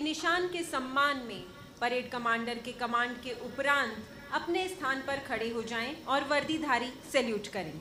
निशान के सम्मान में परेड कमांडर के कमांड के उपरांत अपने स्थान पर खड़े हो जाएं और वर्दीधारी सैल्यूट करें।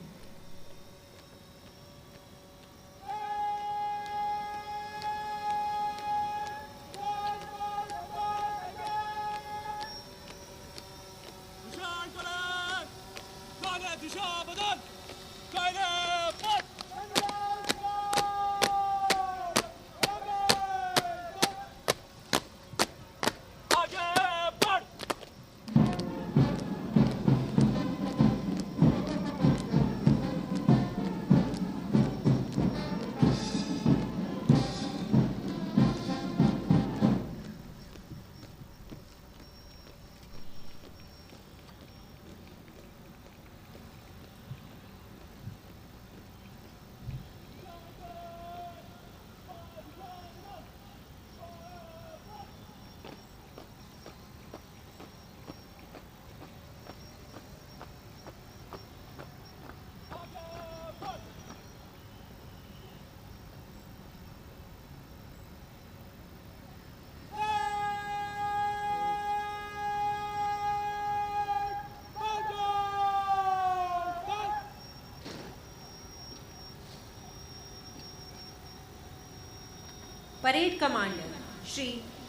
परेड कमांडर श्री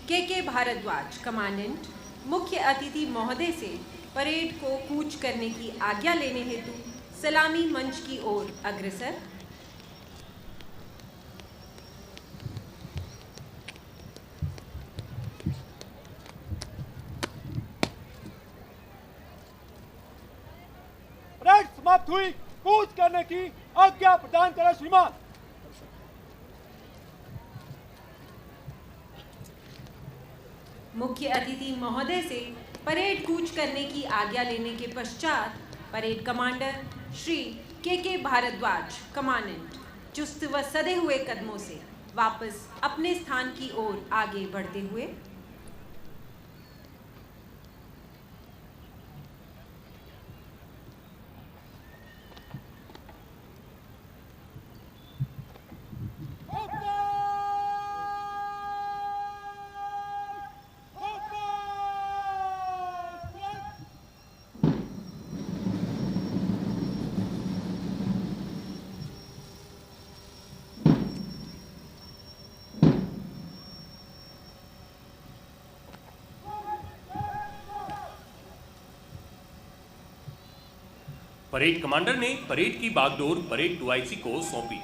के भारद्वाज कमांडेंट मुख्य अतिथि महोदय से परेड को कूच करने की आज्ञा लेने हेतु सलामी मंच की ओर अग्रसर। परेड समाप्त हुई, कूच करने की आज्ञा प्रदान करें श्रीमान। मुख्य अतिथि महोदय से परेड कूच करने की आज्ञा लेने के पश्चात परेड कमांडर श्री के भारद्वाज कमांडेंट चुस्त व सधे हुए कदमों से वापस अपने स्थान की ओर आगे बढ़ते हुए परेड कमांडर ने परेड की बागडोर परेड 2IC को सौंपी।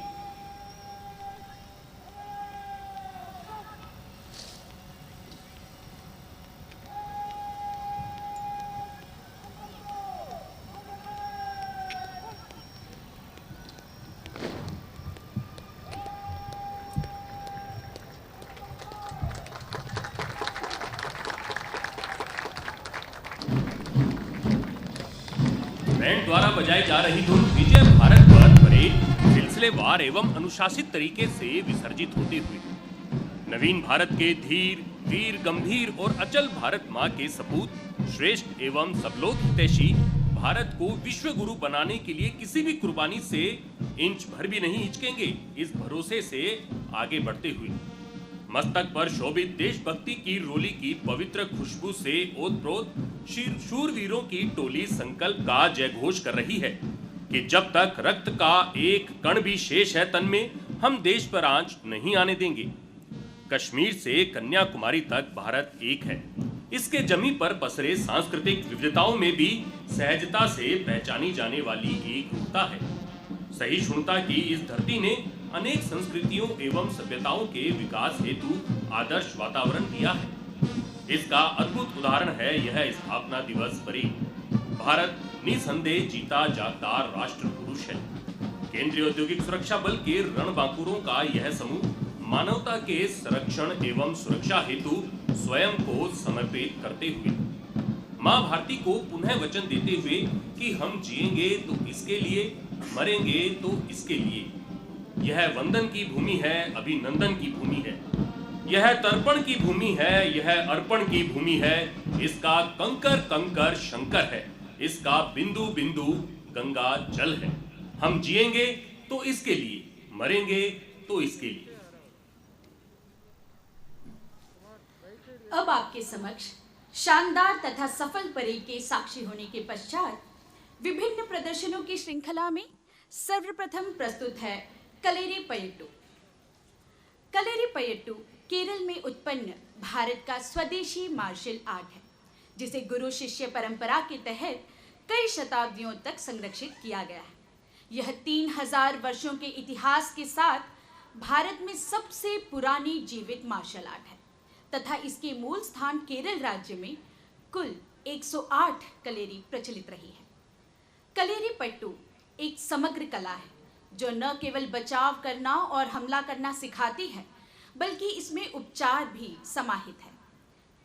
बैंड द्वारा बजाई जा रही धुन विजय भारत पर परेड सिलसिलेवार एवं अनुशासित तरीके से विसर्जित होते हुए नवीन भारत के धीर वीर गंभीर और अचल भारत माँ के सपूत श्रेष्ठ एवं सबलोक हितैषी भारत को विश्व गुरु बनाने के लिए किसी भी कुर्बानी से इंच भर भी नहीं हिचकेंगे, इस भरोसे से आगे बढ़ते हुए मस्तक पर शोभित देशभक्ति की रोली की पवित्र खुशबू से ओतप्रोत शूरवीरों की टोली संकल्प का जयघोष कर रही है कि जब तक रक्त का एक कण भी शेष है तन में, हम देश पर आंच नहीं आने देंगे। कश्मीर से कन्याकुमारी तक भारत एक है। इसके जमी पर पसरे सांस्कृतिक विविधताओं में भी सहजता से पहचानी जाने वाली एकरूपता है। सहिष्णुता की इस धरती ने अनेक संस्कृतियों एवं सभ्यताओं के विकास हेतु आदर्श वातावरण दिया है। इसका अद्भुत उदाहरण है यह स्थापना दिवस परेड। भारत निसंदेह जीता जागता राष्ट्र पुरुष है। केंद्रीय औद्योगिक सुरक्षा बल के रणबांकुरों का यह समूह मानवता के संरक्षण एवं सुरक्षा हेतु स्वयं को समर्पित करते हुए मां भारती को पुनः वचन देते हुए कि हम जिएंगे तो इसके लिए, मरेंगे तो इसके लिए। यह वंदन की भूमि है, अभिनंदन की भूमि है, यह तर्पण की भूमि है, यह अर्पण की भूमि है। इसका कंकर कंकर शंकर है, इसका बिंदु बिंदु गंगा जल है। हम जिएंगे तो इसके लिए, मरेंगे तो इसके लिए। अब आपके समक्ष शानदार तथा सफल परेड के साक्षी होने के पश्चात विभिन्न प्रदर्शनों की श्रृंखला में सर्वप्रथम प्रस्तुत है कलेरिपयट्टू। कलेरिपयट्टू केरल में उत्पन्न भारत का स्वदेशी मार्शल आर्ट है, जिसे गुरु शिष्य परंपरा के तहत कई शताब्दियों तक संरक्षित किया गया है। यह 3000 वर्षों के इतिहास के साथ भारत में सबसे पुरानी जीवित मार्शल आर्ट है तथा इसके मूल स्थान केरल राज्य में कुल 108 कलेरी प्रचलित रही है। कलेरिपयट्टू एक समग्र कला है जो न केवल बचाव करना और हमला करना सिखाती है, बल्कि इसमें उपचार भी समाहित है।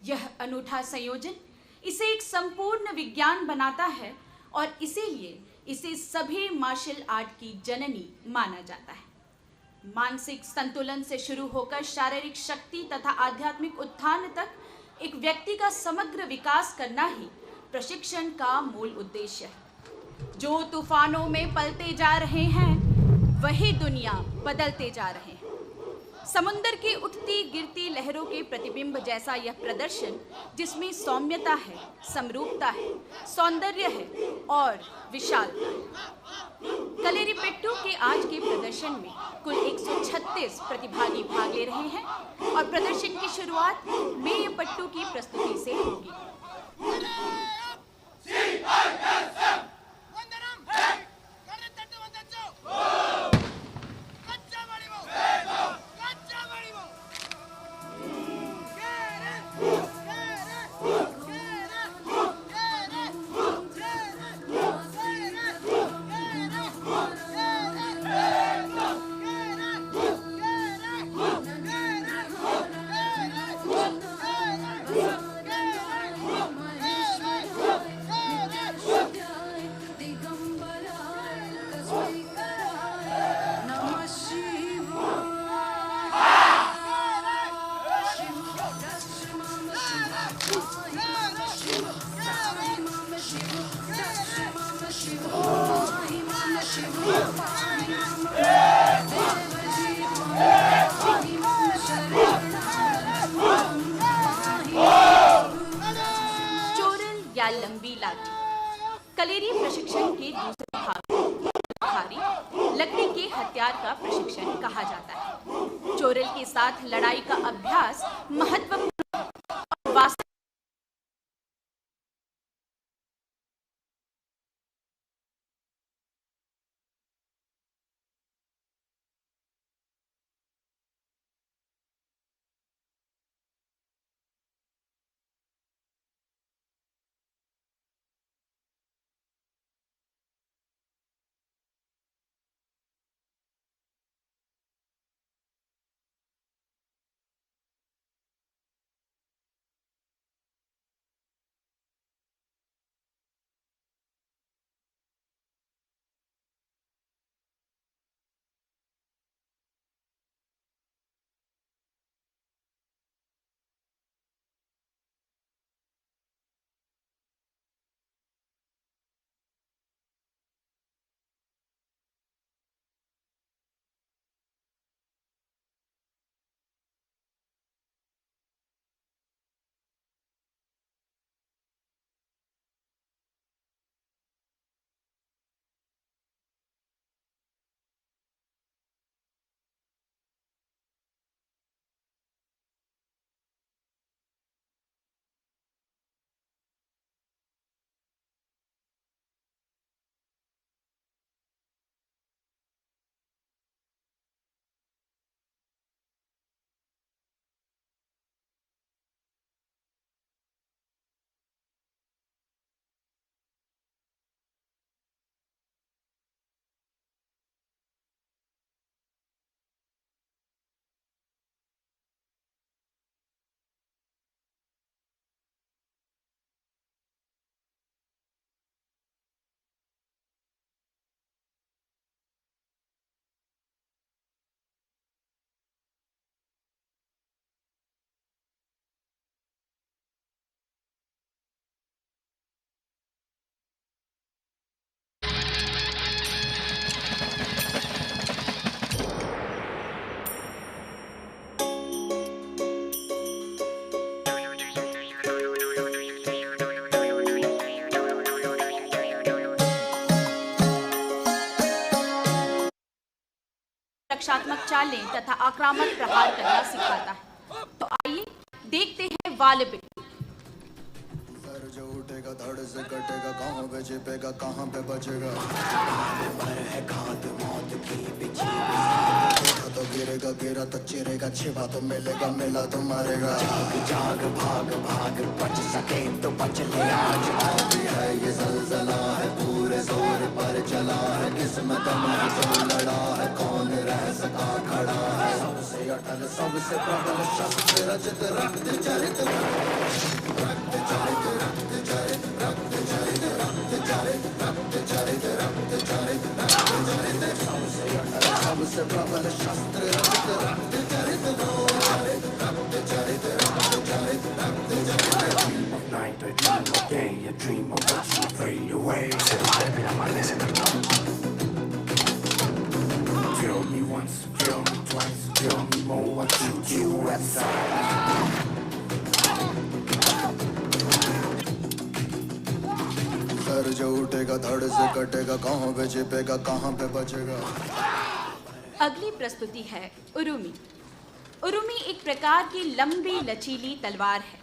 यह अनूठा संयोजन इसे एक संपूर्ण विज्ञान बनाता है और इसीलिए इसे सभी मार्शल आर्ट की जननी माना जाता है। मानसिक संतुलन से शुरू होकर शारीरिक शक्ति तथा आध्यात्मिक उत्थान तक एक व्यक्ति का समग्र विकास करना ही प्रशिक्षण का मूल उद्देश्य है। जो तूफानों में पलते जा रहे हैं वही दुनिया बदलते जा रहे हैं। समुद्र की उठती गिरती लहरों के प्रतिबिंब जैसा यह प्रदर्शन, जिसमें सौम्यता है, समरूपता है, सौंदर्य है और विशालता है। कलेरिपयट्टू के आज के प्रदर्शन में कुल 136 प्रतिभागी भाग ले रहे हैं और प्रदर्शन की शुरुआत मेयपट्टू की प्रस्तुति से होगी। या लंबी लाठी कलेरी प्रशिक्षण के दूसरे भाग को भारी लकड़ी के हथियार का प्रशिक्षण कहा जाता है। चोरल के साथ लड़ाई का अभ्यास महत्वपूर्ण और वास्तविक रक्षात्मक चालें तथा आक्रामक प्रहार करना सिखाता है। तो आइए देखते हैं वाले पिट्टू। सर जो उठेगा धड़ से कटेगा, कहाँ पे छिपेगा कहाँ पे बचेगा। है घात मौत की बिछी तो गिरेगा, गिरा तो चिरेगा, छिपा तो मिलेगा, मिला तो मारेगा। जाग जाग भाग भाग, बच सके तो बच ले आज। भी है ये ज़लज़ला है, पूरे जोर पर चला है, किस्मत में जो लड़ा है, कौन रह सका खड़ा है। सबसे अटल सबसे प्रबल शस्त्र रचित रक्त चरित, रक्त चरित, रक्त चरित, रक्त चरित, रक्त चरित, रक्त चरित, रक्त चरित, रक्त चरित। सबसे अटल सबसे प्रबल शस्त्र रचित रक्त चरित, रक्त चरित, रक्त चरित, रक्त चरित। Night I dream of day, I dream of what you fade away. Se vale per amarle se perdón. Feel me once, feel me twice, feel me more, I shoot you outside. Sir जो उठेगा धड़ से कटेगा, कहाँ पे छिपेगा कहाँ पे बचेगा। अगली प्रस्तुति है उरुमी। उरुमी एक प्रकार की लंबी लचीली तलवार है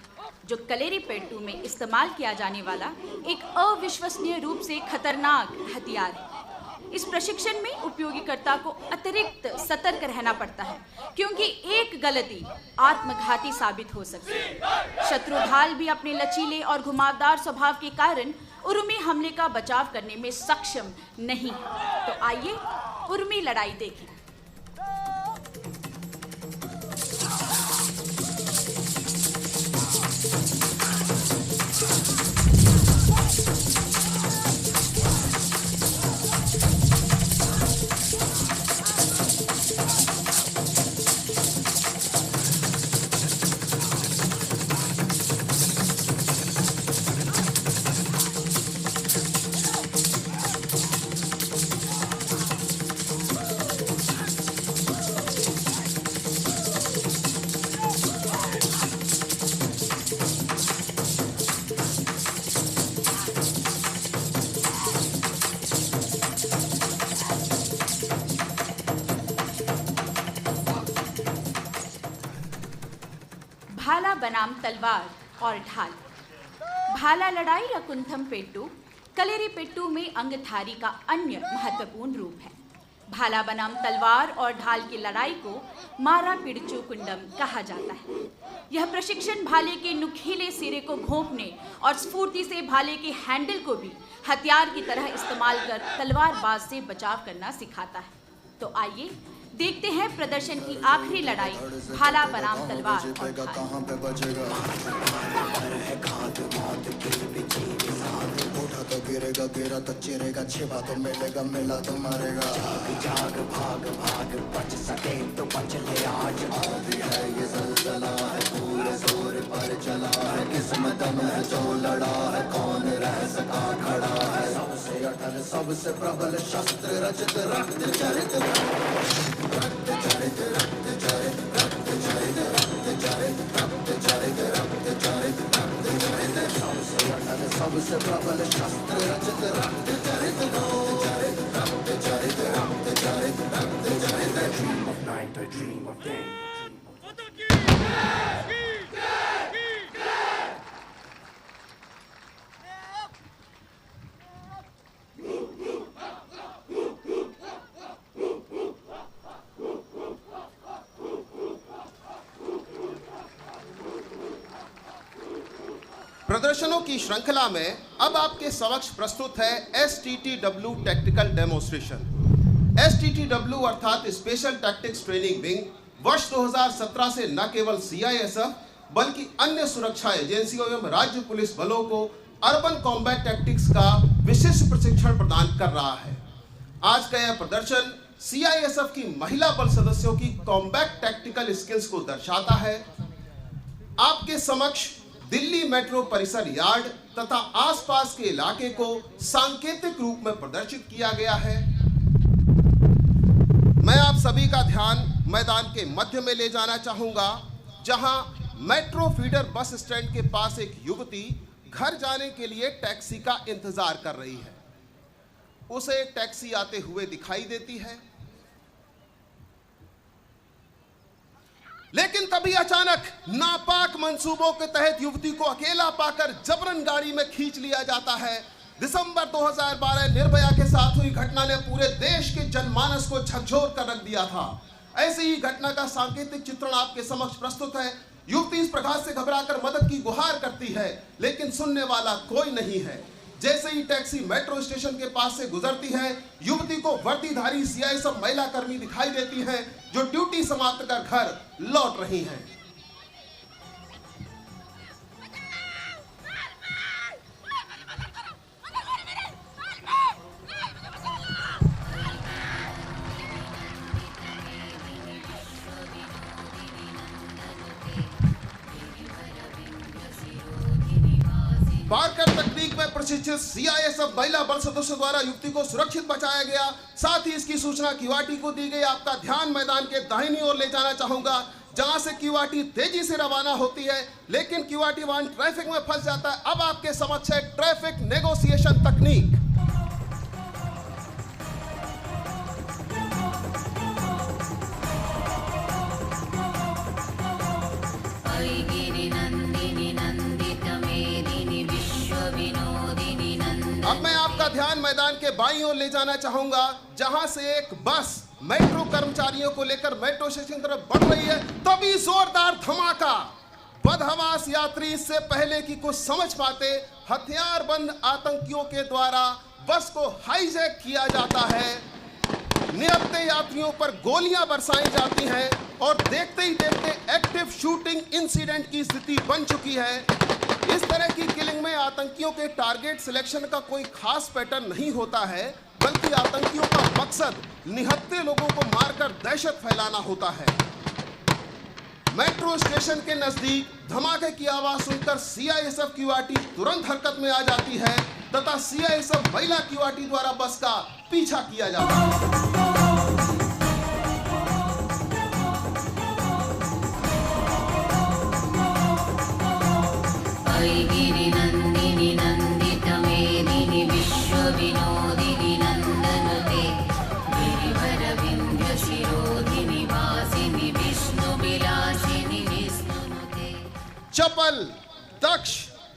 जो कलेरीपेट्टू में इस्तेमाल किया जाने वाला एक अविश्वसनीय रूप से खतरनाक हथियार है। इस प्रशिक्षण में उपयोगकर्ता को अतिरिक्त सतर्क रहना पड़ता है क्योंकि एक गलती आत्मघाती साबित हो सकती है। शत्रु ढाल भी अपने लचीले और घुमावदार स्वभाव के कारण उरुमी हमले का बचाव करने में सक्षम नहीं है। तो आइए उरुमी लड़ाई देखें। भाला बनाम तलवार और ढाल। भाला लड़ाई या कुंथम पेट्टू कलेरीपेट्टू में अंगधारी का अन्य महत्वपूर्ण रूप है। भाला बनाम तलवार और ढाल की लड़ाई को मारा पिड़चू कुंडम कहा जाता है। यह प्रशिक्षण भाले के नुकीले सिरे को घोंपने और स्फूर्ति से भाले के हैंडल को भी हथियार की तरह इस्तेमाल कर तलवारबाज से बचाव करना सिखाता है। तो आइए देखते हैं प्रदर्शन की आखिरी लड़ाई भाला बनाम तलवार और ढाल। कहाँ पे बचेगा। है घात मौत की बिछी साथ, उठा तो गिरेगा, गिरा तो चिरेगा, छिपा तो मिलेगा, मिला तो मारेगा। जाग जाग भाग भाग, बच सके तो बच ले आज। भी है ये ज़लज़ला है, पूरे जोर पर चला है, किस्मत में जो लड़ा है, कौन रह सका खड़ा है। सबसे अटल सबसे प्रबल शस्त्र रचित रक्त चरित, रक्त चरित, रक्त चरित, रक्त चरित, रक्त चरित, रक्त चरित, रक्त चरित, रक्त चरित। सबसे अटल सबसे प्रबल शस्त्र रचित रक्त चरित, रक्त चरित, रक्त चरित, रक्त चरित। I dream of night, I dream of day. प्रदर्शनों की श्रृंखला में अब आपके समक्ष प्रस्तुत है STTW टैक्टिकल डेमोन्स्ट्रेशन। STTW अर्थात स्पेशल टैक्टिक्स ट्रेनिंग विंग वर्ष 2017 से न केवल CISF बल्कि अन्य सुरक्षा एजेंसियों एवं राज्य पुलिस बलों को अर्बन कॉम्बैट टैक्टिक्स का विशिष्ट प्रशिक्षण प्रदान कर रहा है। आज का यह प्रदर्शन CISF की महिला बल सदस्यों की कॉम्बैट टैक्टिकल स्किल्स को दर्शाता है। आपके समक्ष दिल्ली मेट्रो परिसर यार्ड तथा आसपास के इलाके को सांकेतिक रूप में प्रदर्शित किया गया है। मैं आप सभी का ध्यान मैदान के मध्य में ले जाना चाहूंगा, जहां मेट्रो फीडर बस स्टैंड के पास एक युवती घर जाने के लिए टैक्सी का इंतजार कर रही है। उसे एक टैक्सी आते हुए दिखाई देती है। लेकिन तभी अचानक नापाक मंसूबों के तहत युवती को अकेला पाकर जबरन गाड़ी में खींच लिया जाता है। दिसंबर 2012 निर्भया के साथ हुई घटना ने पूरे देश के जनमानस को झकझोर कर रख दिया था। ऐसी ही घटना का सांकेतिक चित्रण आपके समक्ष प्रस्तुत है। युवती इस प्रकार से घबराकर मदद की गुहार करती है, लेकिन सुनने वाला कोई नहीं है। जैसे ही टैक्सी मेट्रो स्टेशन के पास से गुजरती है, युवती को वर्दीधारी सीआईएसएफ महिला कर्मी दिखाई देती हैं, जो ड्यूटी समाप्त कर घर लौट रही हैं। बारकर तकनीक में प्रशिक्षित सीआईएसएफ महिला बल सदस्यों द्वारा युवती को सुरक्षित बचाया गया। साथ ही इसकी सूचना क्यूआरटी को दी गई। आपका ध्यान मैदान के दाहिनी ओर ले जाना चाहूंगा, जहां से क्यूआरटी तेजी से रवाना होती है, लेकिन क्यूआरटी वाहन ट्रैफिक में फंस जाता है। अब आपके समक्ष है ट्रैफिक नेगोशिएशन तकनीक। अब मैं आपका ध्यान मैदान के बाईं ओर ले जाना चाहूंगा, जहां से एक बस मेट्रो कर्मचारियों को लेकर मेट्रो स्टेशन की तरफ बढ़ रही है। तभी जोरदार धमाका। बदहवास यात्री इससे पहले कि कुछ समझ पाते, हथियारबंद आतंकियों के द्वारा बस को हाईजैक किया जाता है। निहत्थे यात्रियों पर गोलियां बरसाई जाती हैं और देखते ही देखते एक्टिव शूटिंग इंसिडेंट की स्थिति बन चुकी है। इस तरह की किलिंग में आतंकियों के टारगेट सिलेक्शन का कोई खास पैटर्न नहीं होता है, बल्कि आतंकियों का मकसद निहत्थे लोगों को मारकर दहशत फैलाना होता है। मेट्रो स्टेशन के नजदीक धमाके की आवाज सुनकर सीआईएसएफ क्यूआरटी तुरंत हरकत में आ जाती है तथा सीआईएसएफ महिला क्यूआरटी द्वारा बस का पीछा किया जाता है। गिरिनन्दिनि नन्दितमेदिनि विश्वविनोदिनि नन्दनुते गिरिवरविन्ध्यशिरोधिनि वासिनि विष्णुविलासिनि विष्णुनुते। चपल, दक्ष,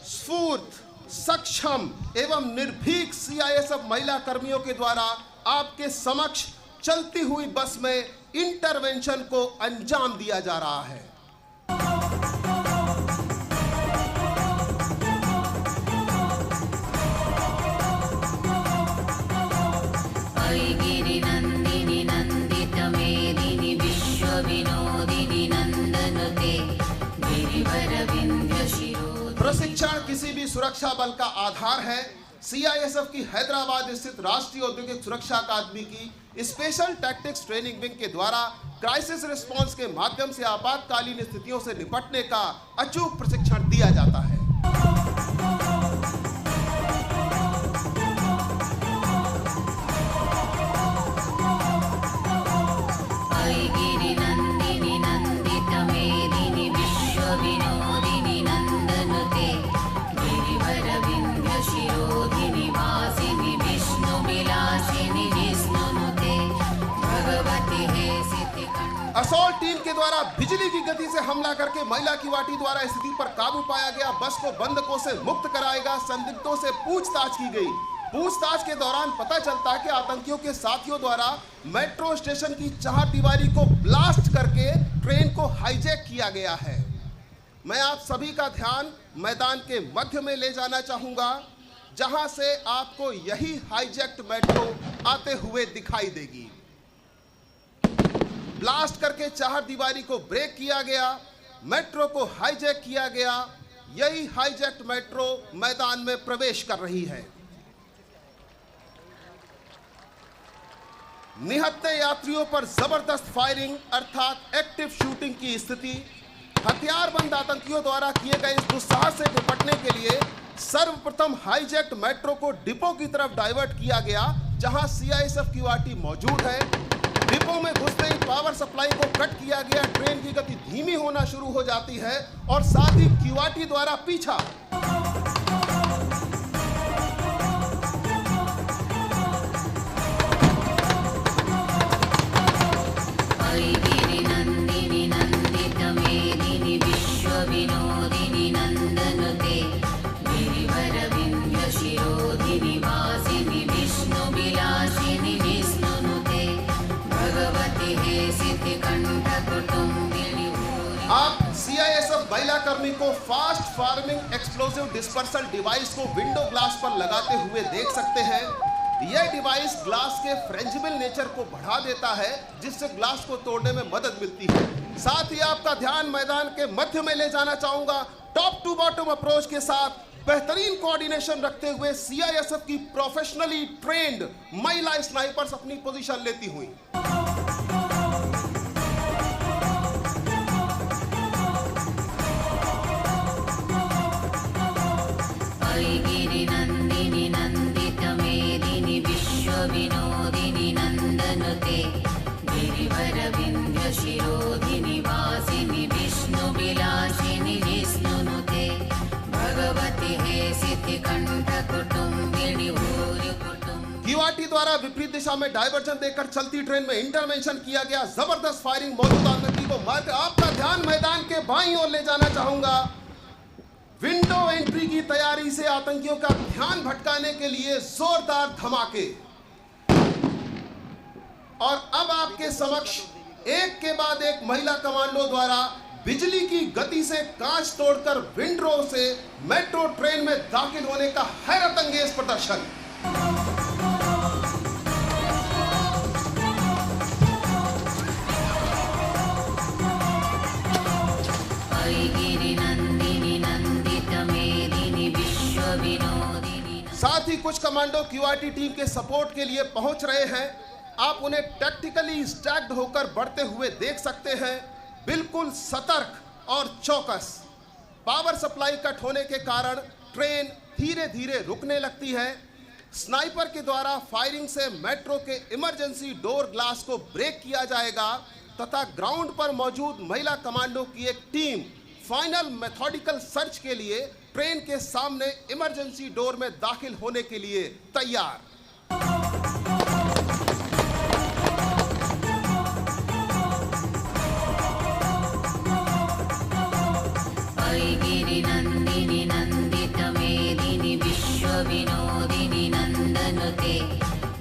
स्फूर्त, सक्षम एवं निर्भीक सीआईएसएफ महिला कर्मियों के द्वारा आपके समक्ष चलती हुई बस में इंटरवेंशन को अंजाम दिया जा रहा है। गिरिनन्दिनि नन्दितमेदिनि विश्वविनोदिनि नन्दनुते गिरिवरविन्ध्यशिरोधिनि। प्रशिक्षण किसी भी सुरक्षा बल का आधार है। सीआईएसएफ की हैदराबाद स्थित राष्ट्रीय औद्योगिक सुरक्षा अकादमी की स्पेशल टैक्टिक्स ट्रेनिंग विंग के द्वारा क्राइसिस रिस्पांस के माध्यम से आपातकालीन स्थितियों से निपटने का अचूक प्रशिक्षण दिया जाता है। गिरिनन्दिनि नन्दितमेदिनि विश्वविनोदिनि नन्दनुते गिरिवरविन्ध्यशिरोधिनि वासिनि विष्णुविलासिनि विष्णुनुते भगवति हेसितिकण्ठ। असॉल्ट टीम के द्वारा बिजली की गति से हमला करके महिला क्यूआरटी द्वारा स्थिति पर काबू पाया गया। बस को बंधकों से मुक्त कराएगा। संदिग्धों से पूछताछ की गई। पूछताछ के दौरान पता चलता है कि आतंकियों के साथियों द्वारा मेट्रो स्टेशन की चारदीवारी को ब्लास्ट करके ट्रेन को हाईजैक किया गया है। मैं आप सभी का ध्यान मैदान के मध्य में ले जाना चाहूंगा, जहां से आपको यही हाईजैक्ड मेट्रो आते हुए दिखाई देगी। ब्लास्ट करके चारदीवारी को ब्रेक किया गया, मेट्रो को हाईजैक किया गया। यही हाईजैक्ड मेट्रो मैदान में प्रवेश कर रही है। निहत्थे यात्रियों पर जबरदस्त फायरिंग अर्थात एक्टिव शूटिंग की स्थिति। हथियारबंद आतंकियों द्वारा किए गए इस दुस्साहस से निपटने के लिए सर्वप्रथम हाईजैक्ड मेट्रो को डिपो की तरफ डाइवर्ट किया गया, जहां सीआईएसएफ क्यूआरटी मौजूद है। डिपो में घुसते ही पावर सप्लाई को कट किया गया। ट्रेन की गति धीमी होना शुरू हो जाती है और साथ ही क्यूआरटी द्वारा पीछा। गिरिनन्दिनि नन्दित विश्वविनोदिनि नन्दनुते गिरिवरविन्ध्यशिरोधिनि वासिनि विष्णुविलासिनि विष्णुनुते भगवति हेसितिकण्ठकुटुम्बिनि आप CISF महिला कर्मी को fast farming explosive dispersal device को विंडो ग्लास पर लगाते हुए देख सकते हैं। यह डिवाइस ग्लास के फ्रेंजिबल नेचर को बढ़ा देता है, जिससे ग्लास को तोड़ने में मदद मिलती है। साथ ही आपका ध्यान मैदान के मध्य में ले जाना चाहूंगा। टॉप टू बॉटम अप्रोच के साथ बेहतरीन कोऑर्डिनेशन रखते हुए CISF की प्रोफेशनली ट्रेंड महिला स्नाइपर्स अपनी पोजीशन लेती हुई। गिरिनन्दिनि नन्दितमेदिनि विश्वविनोदिनि नन्दनुते गिरिवरविन्ध्यशिरोधिनि वासिनि विष्णुविलासिनि विष्णुनुते भगवति हेसितिकण्ठकुटुम्बिनि भूरिकुटुम्बिनि। QRT द्वारा विपरीत दिशा में डायवर्जन देकर चलती ट्रेन में इंटरवेंशन किया गया। जबरदस्त फायरिंग मौजूद आतंकी को मार। आपका ध्यान मैदान के बाईं ओर ले जाना चाहूंगा। विंडो एंट्री की तैयारी से आतंकियों का ध्यान भटकाने के लिए जोरदार धमाके। और अब आपके समक्ष एक के बाद एक महिला कमांडो द्वारा बिजली की गति से कांच तोड़कर विंडो से मेट्रो ट्रेन में दाखिल होने का हैरत अंगेज प्रदर्शन। साथ ही कुछ कमांडो QRT टीम के सपोर्ट के लिए पहुंच रहे हैं। आप उन्हें टैक्टिकली स्टैक्ड होकर बढ़ते हुए देख सकते हैं, बिल्कुल सतर्क और चौकस। पावर सप्लाई कट होने के कारण ट्रेन धीरे धीरे रुकने लगती है। स्नाइपर के द्वारा फायरिंग से मेट्रो के इमरजेंसी डोर ग्लास को ब्रेक किया जाएगा तथा ग्राउंड पर मौजूद महिला कमांडो की एक टीम फाइनल मेथोडिकल सर्च के लिए ट्रेन के सामने इमरजेंसी डोर में दाखिल होने के लिए तैयार। गिरिनन्दिनि नन्दितमेदिनि विश्वविनोदिनि नन्दनुते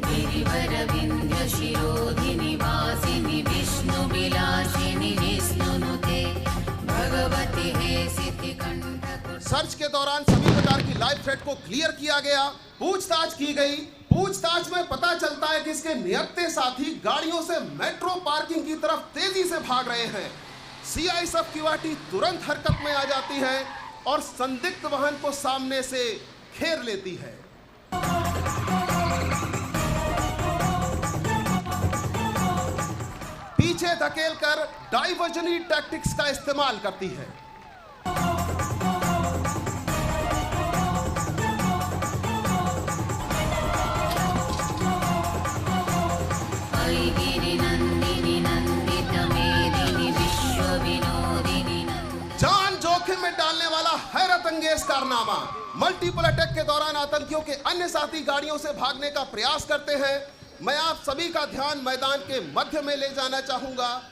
गिरिवरविन्ध्यशिरोधिनि वासिनि विष्णुविलासिनि विष्णुनुते भगवति हेसितिकण्ठकुटुम्बिनि। सर्च के दौरान सभी प्रकार की लाइव थ्रेट को क्लियर किया गया। पूछताछ की गई। पूछताछ में पता चलता है कि इसके निहत्थे साथी गाड़ियों से मेट्रो पार्किंग की तरफ तेजी से भाग रहे हैं। CISF QRT तुरंत हरकत में आ जाती है और संदिग्ध वाहन को सामने से घेर लेती है। पीछे धकेलकर डाइवर्जनरी टैक्टिक्स का इस्तेमाल करती है। जान जोखिम में डालने वाला हैरत अंगेज कारनामा। मल्टीपल अटैक के दौरान आतंकियों के अन्य साथी गाड़ियों से भागने का प्रयास करते हैं। मैं आप सभी का ध्यान मैदान के मध्य में ले जाना चाहूंगा।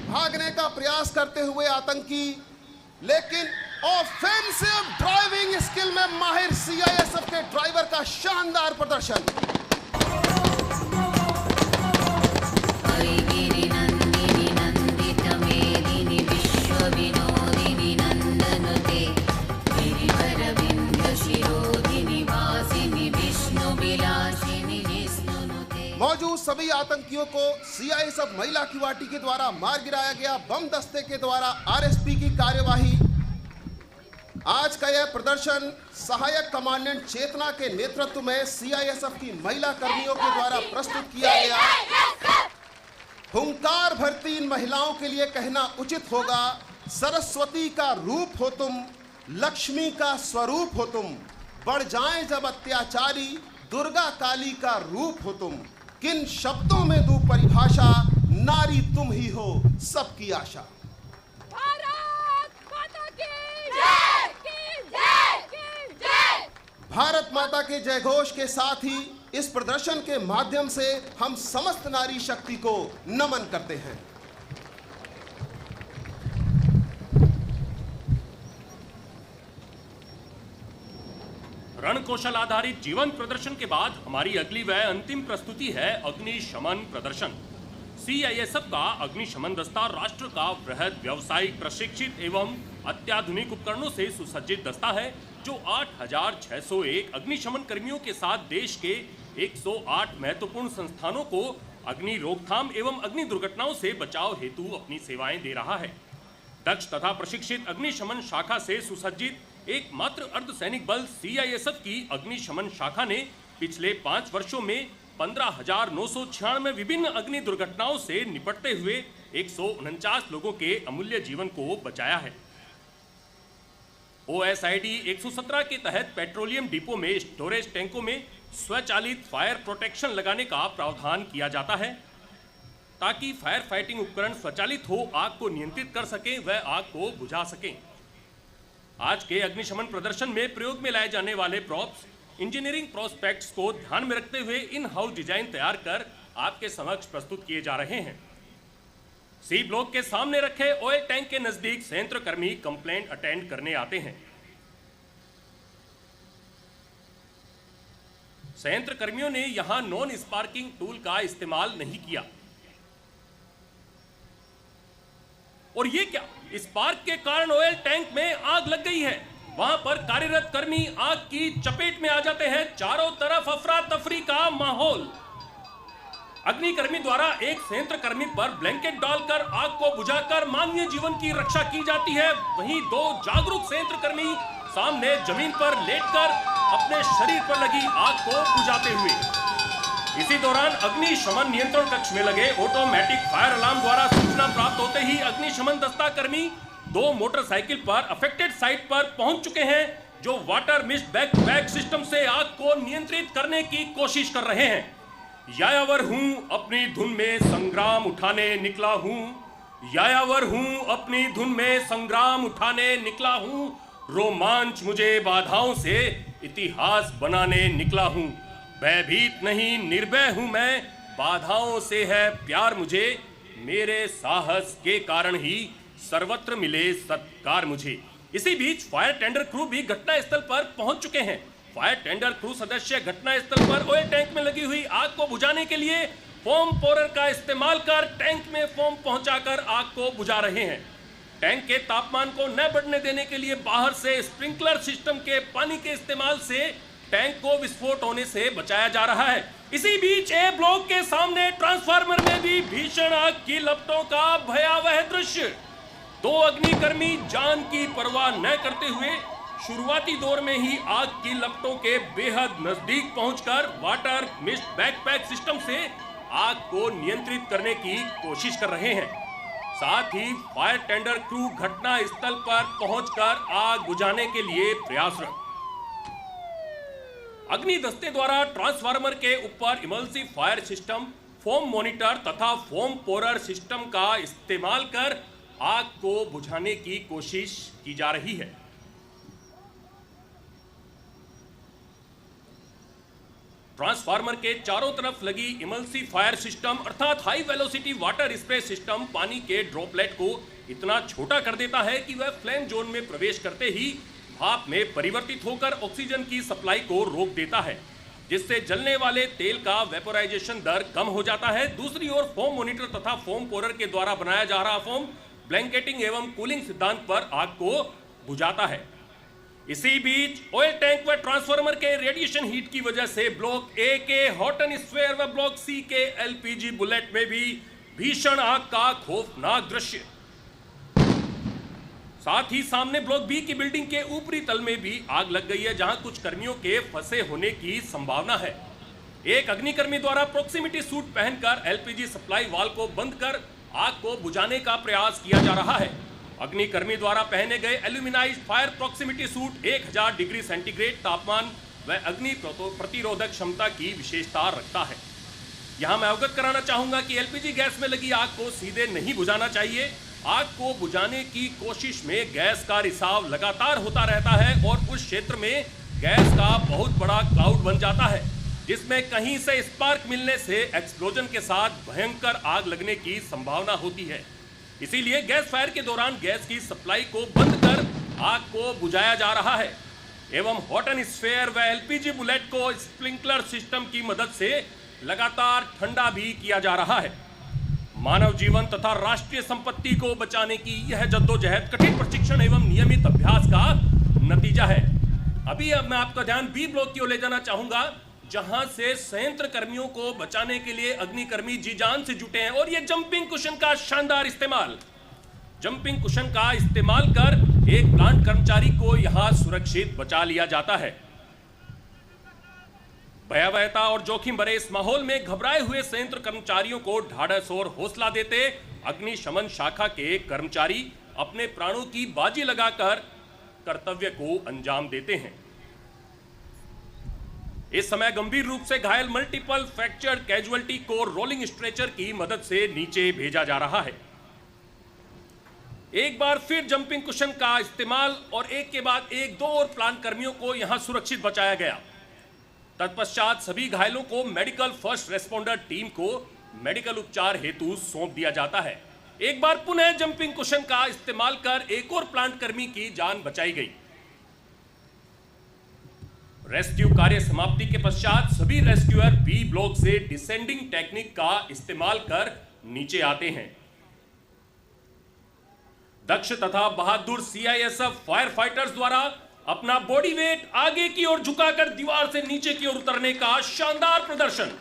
भागने का प्रयास करते हुए आतंकी, लेकिन ऑफेंसिव ड्राइविंग स्किल में माहिर CISF के ड्राइवर का शानदार प्रदर्शन। मौजूद सभी आतंकियों को CISF महिला QRT के द्वारा मार गिराया गया। बम दस्ते के द्वारा RSP की कार्यवाही। आज का यह प्रदर्शन सहायक कमांडेंट चेतना के नेतृत्व में CISF की महिला कर्मियों के द्वारा प्रस्तुत किया गया। हुंकार भरती इन महिलाओं के लिए कहना उचित होगा, सरस्वती का रूप हो तुम, लक्ष्मी का स्वरूप हो तुम, बढ़ जाएं जब अत्याचारी, दुर्गा काली का रूप हो तुम। किन शब्दों में दूं परिभाषा, नारी तुम ही हो सबकी आशा। भारत माता की जय, जय। भारत माता के जय घोष के साथ ही इस प्रदर्शन के माध्यम से हम समस्त नारी शक्ति को नमन करते हैं। रणकौशल आधारित जीवन प्रदर्शन के बाद हमारी अगली व अंतिम प्रस्तुति है अग्निशमन प्रदर्शन। CISF का अग्निशमन दस्ता राष्ट्र का वृहद व्यावसायिक प्रशिक्षित एवं अत्याधुनिक उपकरणों से सुसज्जित दस्ता है, जो 8,601 अग्निशमन कर्मियों के साथ देश के 108 महत्वपूर्ण संस्थानों को अग्नि रोकथाम एवं अग्नि दुर्घटनाओं से बचाव हेतु अपनी सेवाएं दे रहा है। दक्ष तथा प्रशिक्षित अग्निशमन शाखा से सुसज्जित एकमात्र अर्धसैनिक बल CISF की अग्निशमन शाखा ने पिछले 5 वर्षों में 15,996 विभिन्न अग्नि दुर्घटनाओं से निपटते हुए 149 लोगों के अमूल्य जीवन को बचाया है। OSID 117 के तहत पेट्रोलियम डिपो में स्टोरेज टैंकों में स्वचालित फायर प्रोटेक्शन लगाने का प्रावधान किया जाता है, ताकि फायर फाइटिंग उपकरण स्वचालित हो आग को नियंत्रित कर सकें व आग को बुझा सकें। आज के अग्निशमन प्रदर्शन में प्रयोग में लाए जाने वाले प्रॉप्स इंजीनियरिंग प्रोस्पेक्ट्स को ध्यान में रखते हुए इन हाउस डिजाइन तैयार कर आपके समक्ष प्रस्तुत किए जा रहे हैं। C ब्लॉक के सामने रखे ऑयल टैंक के नजदीक संयंत्र कर्मी कंप्लेंट अटेंड करने आते हैं। संयंत्र कर्मियों ने यहां नॉन स्पार्किंग टूल का इस्तेमाल नहीं किया। और ये क्या, स्पार्क के कारण ऑयल टैंक में आग लग गई है। वहां पर कार्यरत कर्मी आग की चपेट में आ जाते हैं। चारों तरफ अफरा तफरी का माहौल। अग्निकर्मी द्वारा एक संयंत्र कर्मी पर ब्लैंकेट डालकर आग को बुझाकर मानवीय जीवन की रक्षा की जाती है। वहीं 2 जागरूक संयंत्र कर्मी सामने जमीन पर लेटकर अपने शरीर पर लगी आग को बुझाते हुए। इसी दौरान अग्निशमन नियंत्रण कक्ष में लगे ऑटोमेटिक फायर अलार्म द्वारा सूचना प्राप्त होते ही अग्निशमन दस्ता कर्मी 2 मोटरसाइकिल पर अफेक्टेड साइट पर पहुंच चुके हैं, जो वाटर मिस्ट बैक सिस्टम से आग को नियंत्रित करने की कोशिश कर रहे हैं। यायावर हूं अपनी धुन में संग्राम उठाने निकला हूं, यायावर हूं अपनी धुन में संग्राम उठाने निकला हूं, रोमांच मुझे बाधाओं से इतिहास बनाने निकला हूं। भयभीत नहीं निर्भय हूं मैं, बाधाओं से है प्यार मुझे, मेरे साहस के कारण ही सर्वत्र मिले सत्कार मुझे। इसी बीच फायर टेंडर क्रू भी घटना स्थल पर पहुंच चुके हैं। फायर टेंडर क्रू सदस्य घटना स्थल पर ऑयल टैंक में लगी हुई आग को बुझाने के लिए फोम पोरर का इस्तेमाल कर टैंक में फोम पहुंचाकर आग को बुझा रहे हैं। टैंक के तापमान को न बढ़ने देने के लिए बाहर से स्प्रिंकलर सिस्टम के पानी के इस्तेमाल से टैंक को विस्फोट होने से बचाया जा रहा है। इसी बीच A ब्लॉक के सामने ट्रांसफार्मर में भी भीषण आग की लपटों का भयावह दृश्य। 2 अग्निकर्मी जान की परवाह न करते हुए शुरुआती दौर में ही आग की लपटों के बेहद नजदीक पहुंचकर वाटर मिस्ट बैकपैक सिस्टम से आग को नियंत्रित करने की कोशिश कर रहे हैं। साथ ही फायर टेंडर क्रू घटना स्थल पर पहुंचकर आग बुझाने के लिए प्रयासरत। अग्नि दस्ते द्वारा ट्रांसफार्मर के ऊपर इमल्सिव फायर सिस्टम, फोम मॉनिटर तथा फोम पोरर सिस्टम का इस्तेमाल कर आग को बुझाने की कोशिश की जा रही है। ट्रांसफार्मर के चारों तरफ लगी इमल्सिव फायर सिस्टम अर्थात high velocity water spray system पानी के ड्रॉपलेट को इतना छोटा कर देता है कि वह फ्लेम जोन में प्रवेश करते ही भाप में परिवर्तित होकर ऑक्सीजन की सप्लाई को रोक देता है, जिससे जलने वाले तेल का वेपोराइजेशन दर कम हो जाता है। दूसरी ओर फोम मॉनिटर तथा फोम पोरर के द्वारा बनाया जा रहा फोम ब्लैंकेटिंग एवं कूलिंग सिद्धांत पर आग को बुझाता है। इसी बीच ऑयल टैंक व ट्रांसफार्मर के रेडिएशन हीट की वजह से ब्लॉक A के हॉटन स्फीयर व ब्लॉक C के LPG बुलेट में भी भीषण आग का खौफनाक दृश्य। साथ ही सामने ब्लॉक B की बिल्डिंग के ऊपरी तल में भी आग लग गई है, जहां कुछ कर्मियों के फंसे होने की संभावना है। एक अग्निकर्मी द्वारा प्रोक्सिमिटी सूट पहनकर LPG सप्लाई वाल्व को बंद कर आग को बुझाने का प्रयास किया जा रहा है। अग्निकर्मी द्वारा पहने गए aluminised fire proximity suit 1000 degree centigrade तापमान व अग्नि प्रतिरोधक क्षमता की विशेषता रखता है। यहां मैं अवगत कराना चाहूंगा कि LPG गैस में लगी आग को सीधे नहीं बुझाना चाहिए। आग को बुझाने की कोशिश में गैस का रिसाव लगातार होता रहता है और उस क्षेत्र में गैस का बहुत बड़ा क्लाउड बन जाता है, जिसमें कहीं से स्पार्क मिलने से एक्सप्लोजन के साथ भयंकर आग लगने की संभावना होती है। इसीलिए गैस फायर के दौरान गैस की सप्लाई को बंद कर आग को बुझाया जा रहा है। एवं हॉट एंड स्फेयर व एलपीजी बुलेट को स्प्रिंकलर सिस्टम की मदद से लगातार ठंडा भी किया जा रहा है। मानव जीवन तथा राष्ट्रीय संपत्ति को बचाने की यह जद्दोजहद कठिन प्रशिक्षण एवं नियमित अभ्यास का नतीजा है। अभी मैं आपका ध्यान बी ब्लॉक की ओर ले जाना चाहूंगा, जहां से संयंत्र कर्मियों को बचाने के लिए अग्निकर्मी जी जान से जुटे हैं और ये जंपिंग कुशन का शानदार इस्तेमाल, जंपिंग कुशन का इस्तेमाल कर एक प्लांट कर्मचारी को यहां सुरक्षित बचा लिया जाता है। भयावहता और जोखिम भरे इस माहौल में घबराए हुए संयंत्र कर्मचारियों को ढाढ़स और हौसला देते अग्निशमन शाखा के कर्मचारी अपने प्राणों की बाजी लगाकर कर्तव्य को अंजाम देते हैं। इस समय गंभीर रूप से घायल मल्टीपल फ्रैक्चर्ड कैजुअल्टी को रोलिंग स्ट्रेचर की मदद से नीचे भेजा जा रहा है। एक बार फिर जंपिंग कुशन का इस्तेमाल और एक के बाद एक दो और प्लांट कर्मियों को यहां सुरक्षित बचाया गया। तत्पश्चात सभी घायलों को मेडिकल फर्स्ट रेस्पोंडर टीम को मेडिकल उपचार हेतु सौंप दिया जाता है। एक बार पुनः जंपिंग कुशन का इस्तेमाल कर एक और प्लांट कर्मी की जान बचाई गई। रेस्क्यू कार्य समाप्ति के पश्चात सभी रेस्क्यूअर बी ब्लॉक से डिसेंडिंग टेक्निक का इस्तेमाल कर नीचे आते हैं। दक्ष तथा बहादुर सीआईएसएफ फायर फाइटर्स द्वारा अपना बॉडी वेट आगे की ओर झुकाकर दीवार से नीचे की ओर उतरने का शानदार प्रदर्शन।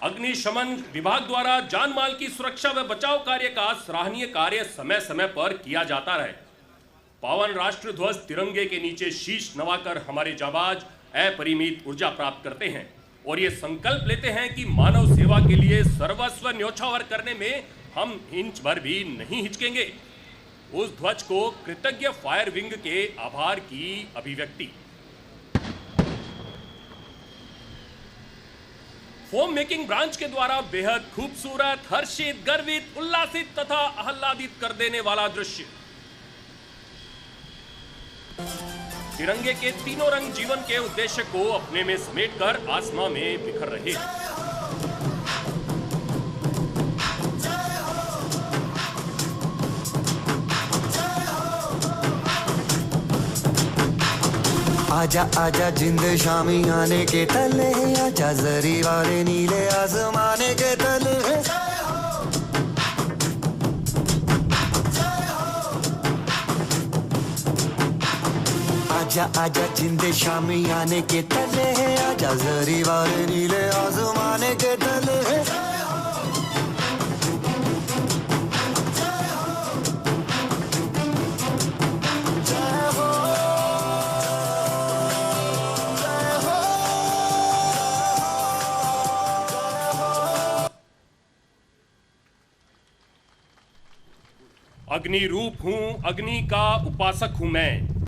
अग्निशमन विभाग द्वारा जान माल की सुरक्षा व बचाव कार्य का सराहनीय कार्य समय समय पर किया जाता रहे। पावन राष्ट्र ध्वज तिरंगे के नीचे शीश नवाकर हमारे जाबाज अपरिमित ऊर्जा प्राप्त करते हैं और ये संकल्प लेते हैं कि मानव सेवा के लिए सर्वस्व न्योछावर करने में हम इंच भर भी नहीं हिचकेंगे। उस ध्वज को कृतज्ञ फायर विंग के आभार की अभिव्यक्ति। फोम मेकिंग ब्रांच के द्वारा बेहद खूबसूरत, हर्षित, गर्वित, उल्लासित तथा आह्लादित कर देने वाला दृश्य। तिरंगे के तीनों रंग जीवन के उद्देश्य को अपने में समेटकर आसमां में बिखर रहे हैं। आजा आजा जिंद शामी आने के तले, आजा जरी वाले नीले आसमाने के तले। आजा आजा जिंद शामी आने के तले, आजा जरी वाले नीले आसमाने के तले। अग्नि रूप हूं, अग्नि का उपासक हूं मैं।